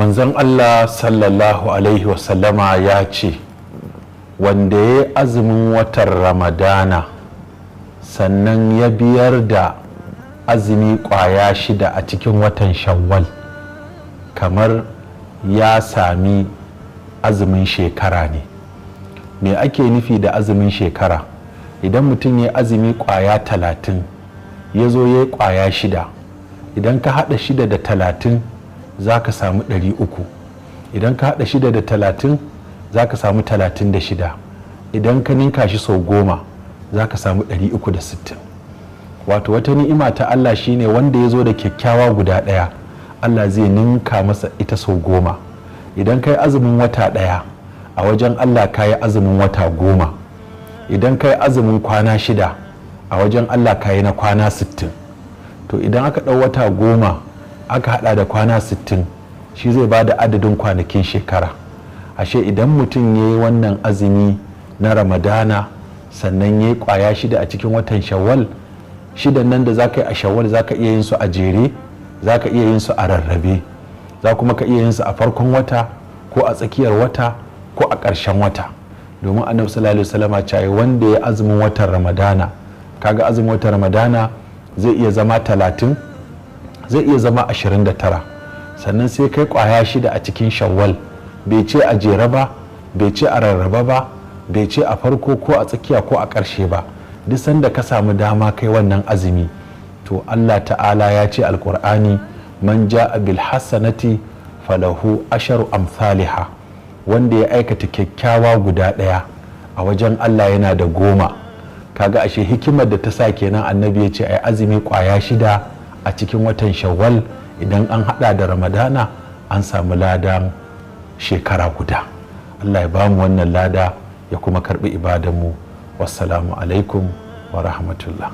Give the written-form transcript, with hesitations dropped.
manzon Allah sallallahu alaihi wasallama ya ce wanda ya azumin watan ramadana sannan ya biyar da azumi kwaya 6 a cikin watan shawwal kamar ya sami azumin shekara ne. Me ake nufi da azumin shekara? Idan mutum ya azumi kwaya 30 ya zo ya yi kwaya 6, idan ka haɗa 6 da 30 za ka samu 300, idan ka haɗa 6 da 30 za ka samu 36, idan ka ninka shi sau 10 za ka samu 360. Wato wata ni'ima ta Allah shine wanda ya zo da kyakkyawa guda ɗaya Allah zai ninka masa ita sau 10. Idan ka yi azumin wata ɗaya a wajen Allah ka yi azumin wata 10, idan ka yi azumin kwana 6 a wajen Allah ka yi na kwana 60. To idan aka ɗau wata 10 aka hada da kwana 60 shi zai ba da adadin kwanakin shekara. Ashe idan mutum ya yi wannan azumi na ramadana sannan ya yi kwaya 6 a cikin watan shawwal, 6 nan da za ka yi a shawwal za ka iya yin su a jere, za ka iya yin su a rarrabe, za kuma ka iya yin su a farkon wata ko a tsakiyar wata ko a ƙarshen wata. Domin annabi sallallahu alaihi wasallam ya wanda ya azumin watan ramadana, kaga azumin watan ramadana zai iya zama 30, zai iya zama 29, sannan sai kai kwaya 6 a cikin shawwal, bai ce a jere ba, bai ce a rarraba ba, bai ce a farko ko a tsakiya ko a ƙarshe ba. Duk sanda ka samu dama kai wannan azumi to Allah ta'ala ya ce alƙur'ani man ja'a bil hasanati falahu asharu amsalha, wanda ya aikata kyakkyawa guda ɗaya a wajen Allah yana da 10. Kaga ashe hikimar da ta sa kenan annabi ya ce ai azumi kwaya 6 a cikin watan shawwal, idan an hada da ramadana an samu ladan shekara guda. Allah ya bamu wannan lada ya kuma karbi ibadanmu. Wassalamu alaikum wa rahmatullah.